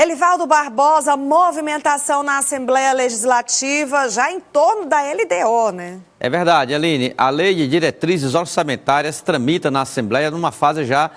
Elivaldo Barbosa, movimentação na Assembleia Legislativa já em torno da LDO, né? É verdade, Aline. A Lei de Diretrizes Orçamentárias tramita na Assembleia numa fase já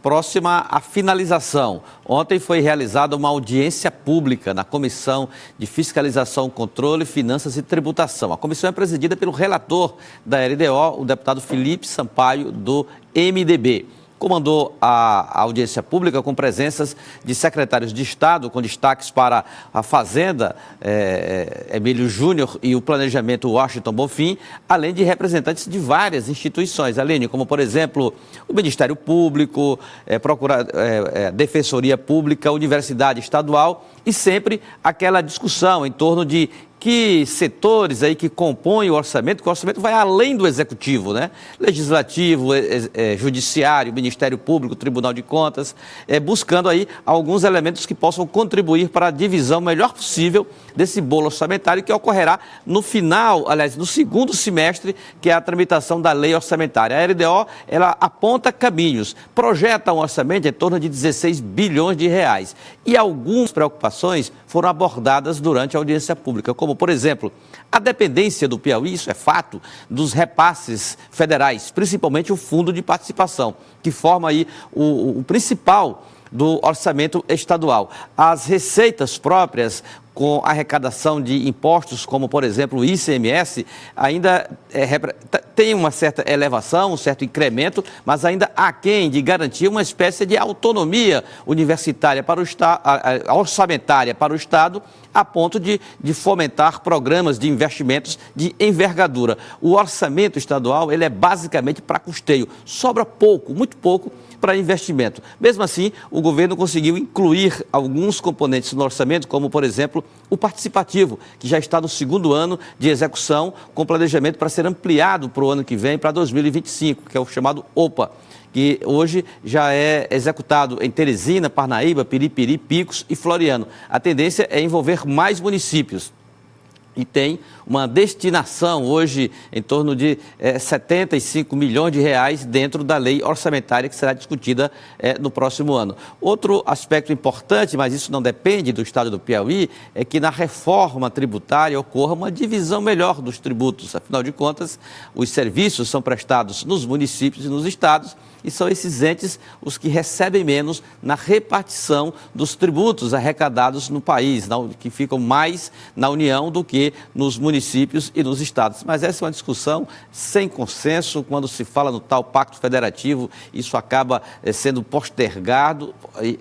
próxima à finalização. Ontem foi realizada uma audiência pública na Comissão de Fiscalização, Controle, Finanças e Tributação. A comissão é presidida pelo relator da LDO, o deputado Felipe Sampaio, do MDB. Comandou a audiência pública com presenças de secretários de Estado, com destaques para a Fazenda, Emílio Júnior, e o Planejamento, Washington Bonfim, além de representantes de várias instituições, Aline, como, por exemplo, o Ministério Público, Defensoria Pública, Universidade Estadual, e sempre aquela discussão em torno de que setores aí que compõem o orçamento, que o orçamento vai além do executivo, né? Legislativo, judiciário, Ministério Público, Tribunal de Contas, buscando aí alguns elementos que possam contribuir para a divisão melhor possível desse bolo orçamentário que ocorrerá no final, aliás, no segundo semestre, que é a tramitação da lei orçamentária. A LDO, ela aponta caminhos, projeta um orçamento em torno de 16 bilhões de reais. E algumas preocupações foram abordadas durante a audiência pública, como, por exemplo, a dependência do Piauí, isso é fato, dos repasses federais, principalmente o Fundo de Participação, que forma aí o principal do orçamento estadual. As receitas próprias com arrecadação de impostos, como, por exemplo, o ICMS, ainda tem uma certa elevação, um certo incremento, mas ainda aquém de garantir uma espécie de autonomia universitária para o Estado, orçamentária para o Estado, a ponto de fomentar programas de investimentos de envergadura. O orçamento estadual, ele é basicamente para custeio, sobra pouco, muito pouco, para investimento. Mesmo assim, o governo conseguiu incluir alguns componentes no orçamento, como, por exemplo, o participativo, que já está no segundo ano de execução, com planejamento para ser ampliado para o ano que vem, para 2025, que é o chamado OPA, que hoje já é executado em Teresina, Parnaíba, Piripiri, Picos e Floriano. A tendência é envolver mais municípios. E tem uma destinação hoje em torno de 75 milhões de reais dentro da lei orçamentária que será discutida no próximo ano. Outro aspecto importante, mas isso não depende do Estado do Piauí, é que na reforma tributária ocorra uma divisão melhor dos tributos. Afinal de contas, os serviços são prestados nos municípios e nos estados, e são esses entes os que recebem menos na repartição dos tributos arrecadados no país, que ficam mais na União do que nos municípios e nos estados. Mas essa é uma discussão sem consenso. Quando se fala no tal Pacto Federativo, isso acaba sendo postergado.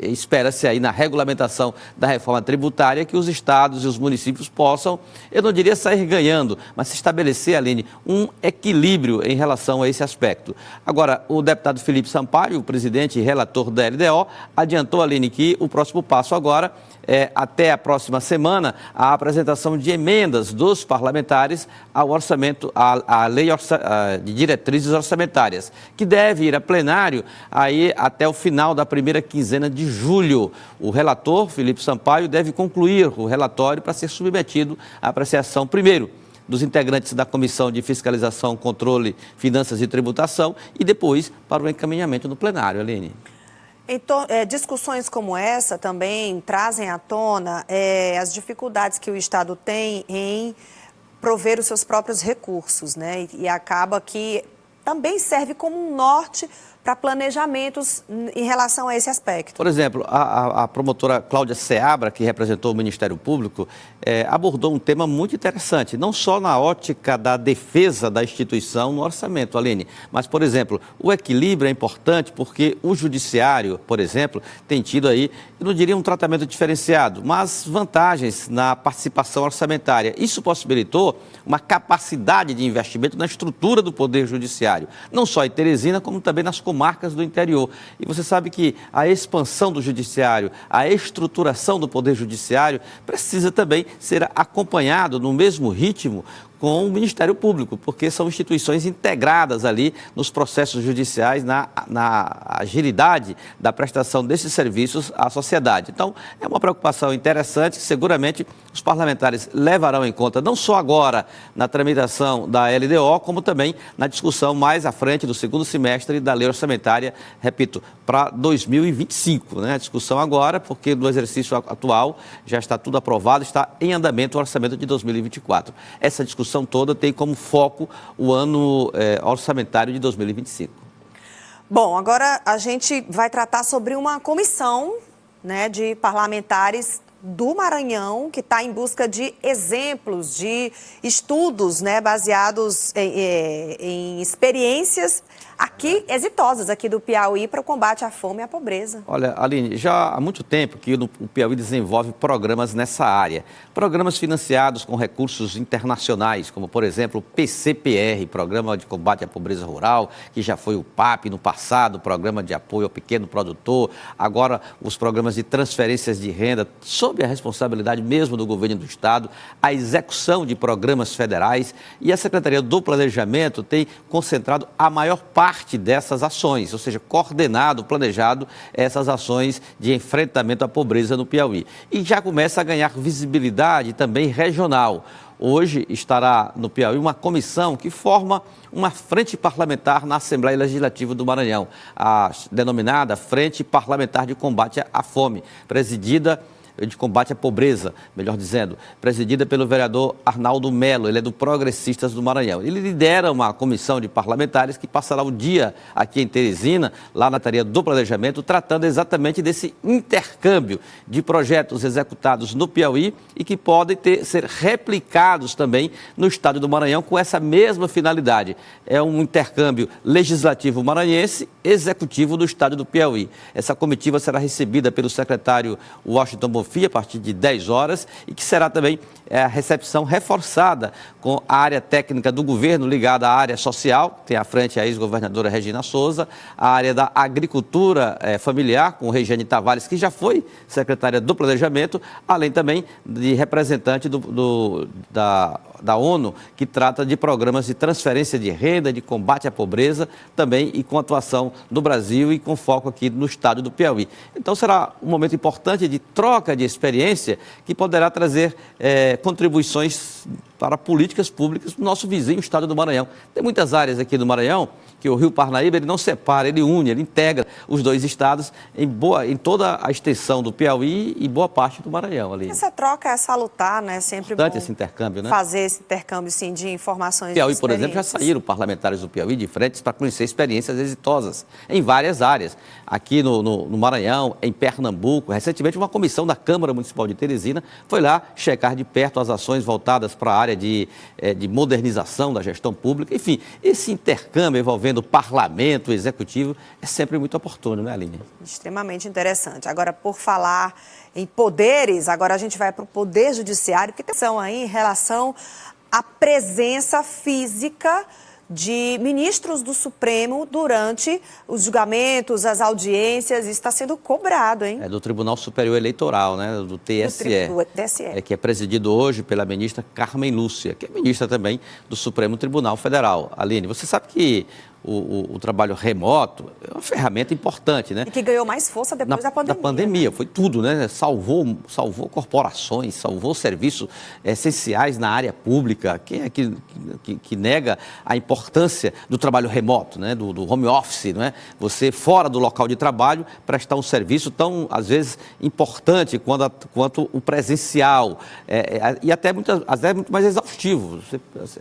Espera-se aí na regulamentação da reforma tributária que os estados e os municípios possam, eu não diria sair ganhando, mas se estabelecer, Aline, um equilíbrio em relação a esse aspecto. Agora, o deputado Felipe Sampaio, o presidente e relator da LDO, adiantou, Aline, que o próximo passo agora é, até a próxima semana, a apresentação de emendas dos parlamentares ao orçamento, à lei de diretrizes orçamentárias, que deve ir a plenário aí até o final da primeira quinzena de julho. O relator, Felipe Sampaio, deve concluir o relatório para ser submetido à apreciação primeiro dos integrantes da Comissão de Fiscalização, Controle, Finanças e Tributação e depois para o encaminhamento no plenário, Aline. Então, discussões como essa também trazem à tona as dificuldades que o Estado tem em prover os seus próprios recursos, né? E acaba que também serve como um norte para planejamentos em relação a esse aspecto. Por exemplo, a promotora Cláudia Seabra, que representou o Ministério Público, abordou um tema muito interessante, não só na ótica da defesa da instituição no orçamento, Aline, mas, por exemplo, o equilíbrio é importante porque o judiciário, por exemplo, tem tido aí, eu não diria um tratamento diferenciado, mas vantagens na participação orçamentária. Isso possibilitou uma capacidade de investimento na estrutura do Poder Judiciário, não só em Teresina, como também nas comarcas do interior. E você sabe que a expansão do judiciário, a estruturação do Poder Judiciário precisa também ser acompanhado no mesmo ritmo com o Ministério Público, porque são instituições integradas ali nos processos judiciais, na agilidade da prestação desses serviços à sociedade. Então, é uma preocupação interessante que seguramente os parlamentares levarão em conta, não só agora na tramitação da LDO, como também na discussão mais à frente do segundo semestre da lei orçamentária, repito, para 2025, né? A discussão agora, porque no exercício atual já está tudo aprovado, está em andamento o orçamento de 2024. Essa discussão toda tem como foco o ano orçamentário de 2025. Bom, agora a gente vai tratar sobre uma comissão, né, de parlamentares do Maranhão, que está em busca de exemplos, de estudos, né, baseados em experiências exitosas aqui do Piauí para o combate à fome e à pobreza. Olha, Aline, já há muito tempo que o Piauí desenvolve programas nessa área. Programas financiados com recursos internacionais, como, por exemplo, o PCPR, Programa de Combate à Pobreza Rural, que já foi o PAP no passado, Programa de Apoio ao Pequeno Produtor, agora os programas de transferências de renda, sob a responsabilidade mesmo do governo do Estado, a execução de programas federais, e a Secretaria do Planejamento tem concentrado a maior parte dessas ações, ou seja, coordenado, planejado essas ações de enfrentamento à pobreza no Piauí. E já começa a ganhar visibilidade também regional. Hoje estará no Piauí uma comissão que forma uma frente parlamentar na Assembleia Legislativa do Maranhão, a denominada Frente Parlamentar de Combate à Fome, de combate à pobreza, melhor dizendo, presidida pelo vereador Arnaldo Melo. Ele é do Progressistas do Maranhão. Ele lidera uma comissão de parlamentares que passará o dia aqui em Teresina, lá na Secretaria do Planejamento, tratando exatamente desse intercâmbio de projetos executados no Piauí e que podem ser replicados também no estado do Maranhão com essa mesma finalidade. É um intercâmbio legislativo maranhense, executivo do estado do Piauí. Essa comitiva será recebida pelo secretário Washington Bonfim a partir de 10 horas e que será também a recepção reforçada com a área técnica do governo ligada à área social, tem à frente a ex-governadora Regina Souza, a área da agricultura familiar com Regiane Tavares, que já foi secretária do Planejamento, além também de representante da ONU, que trata de programas de transferência de renda, de combate à pobreza, também e com atuação no Brasil e com foco aqui no estado do Piauí. Então será um momento importante de troca de experiência que poderá trazer contribuições para políticas públicas do nosso vizinho, o estado do Maranhão. Tem muitas áreas aqui do Maranhão que o Rio Parnaíba ele não separa, ele une, ele integra os dois estados em toda a extensão do Piauí e boa parte do Maranhão ali. Essa troca é salutar, né? Sempre importante bom esse intercâmbio, né? Fazer esse intercâmbio, sim, de informações. Piauí, por exemplo, já saíram parlamentares do Piauí de frente para conhecer experiências exitosas em várias áreas. Aqui no Maranhão, em Pernambuco, recentemente uma comissão da Câmara Municipal de Teresina foi lá checar de perto as ações voltadas para a área de modernização da gestão pública. Enfim, esse intercâmbio envolvendo o parlamento, o executivo, é sempre muito oportuno, né, Aline? Extremamente interessante. Agora, por falar em poderes, agora a gente vai para o Poder Judiciário, que tem ação aí em relação à presença física de ministros do Supremo durante os julgamentos, as audiências. Isso está sendo cobrado, hein? É do Tribunal Superior Eleitoral, né? Do TSE. Do TSE. Que é presidido hoje pela ministra Carmen Lúcia, que é ministra também do Supremo Tribunal Federal. Aline, você sabe que o trabalho remoto é uma ferramenta importante, né? E que ganhou mais força depois da pandemia. Da pandemia, foi tudo, né? Salvou corporações, salvou serviços essenciais na área pública. Quem é que nega a importância do trabalho remoto, né? Do home office, não é? Você fora do local de trabalho prestar um serviço tão, às vezes, importante quanto o presencial e até muito mais exaustivo.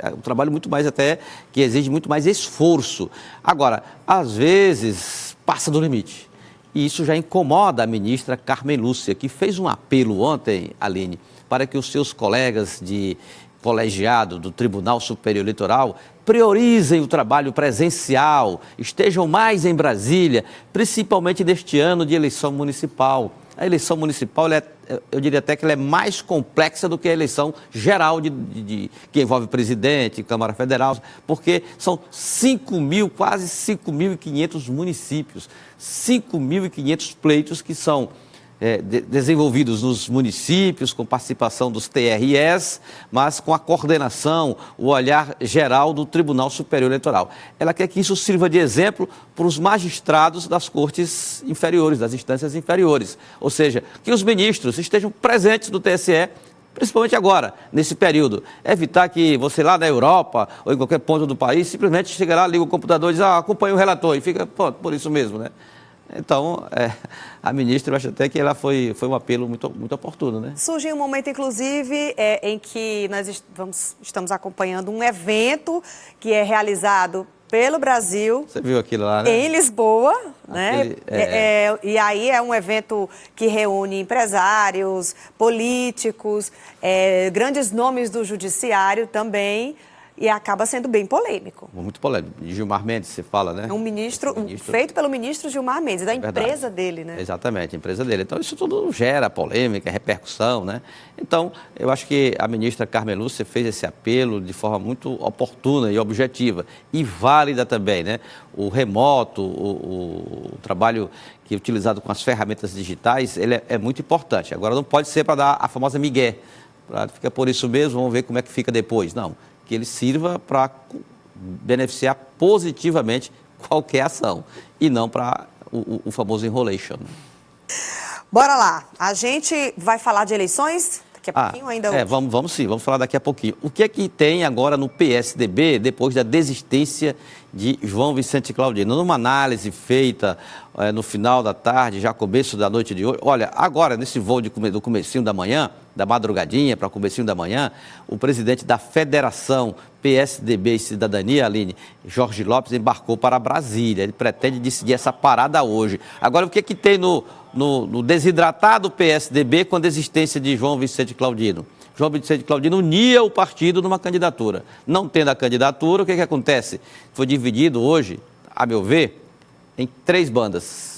É um trabalho muito mais até que exige muito mais esforço. Agora, às vezes, passa do limite. E isso já incomoda a ministra Carmen Lúcia, que fez um apelo ontem, Aline, para que os seus colegas de colegiado do Tribunal Superior Eleitoral priorizem o trabalho presencial, estejam mais em Brasília, principalmente neste ano de eleição municipal. A eleição municipal, eu diria até que ela é mais complexa do que a eleição geral que envolve presidente, Câmara Federal, porque são quase 5.500 municípios, 5.500 pleitos que são desenvolvidos nos municípios, com participação dos TREs, mas com a coordenação, o olhar geral do Tribunal Superior Eleitoral. Ela quer que isso sirva de exemplo para os magistrados das cortes inferiores, das instâncias inferiores. Ou seja, que os ministros estejam presentes no TSE, principalmente agora, nesse período. Evitar que você lá na Europa ou em qualquer ponto do país simplesmente chega lá, liga o computador e diz, acompanha o relator e fica, pô, por isso mesmo, né? Então, a ministra, eu acho até que ela foi um apelo muito, muito oportuno, né? Surge um momento, inclusive, em que nós estamos acompanhando um evento que é realizado pelo Brasil. Você viu aquilo lá, né? Em Lisboa, né? E aí é um evento que reúne empresários, políticos, grandes nomes do judiciário também. E acaba sendo bem polêmico. Muito polêmico. Gilmar Mendes, você fala, né? É um ministro, feito pelo ministro Gilmar Mendes, da empresa dele, né? Exatamente, a empresa dele. Então, isso tudo gera polêmica, repercussão, né? Então, eu acho que a ministra Carmen Lúcia fez esse apelo de forma muito oportuna e objetiva. E válida também, né? O remoto, o trabalho que é utilizado com as ferramentas digitais, ele é muito importante. Agora, não pode ser para dar a famosa migué. Fica por isso mesmo, vamos ver como é que fica depois. Não. Que ele sirva para beneficiar positivamente qualquer ação e não para o famoso enrolation. Bora lá, a gente vai falar de eleições daqui a pouquinho ainda hoje? Vamos sim, vamos falar daqui a pouquinho. O que é que tem agora no PSDB depois da desistência de João Vicente Claudino? Numa análise feita no final da tarde, já começo da noite de hoje, olha, agora nesse voo do comecinho da manhã, da madrugadinha para o comecinho da manhã, o presidente da Federação PSDB e Cidadania, Aline, Jorge Lopes, embarcou para Brasília. Ele pretende decidir essa parada hoje. Agora, o que é que tem no desidratado PSDB com a desistência de João Vicente Claudino? João Vicente Claudino unia o partido numa candidatura. Não tendo a candidatura, o que é que acontece? Foi dividido hoje, a meu ver, em 3 bandas.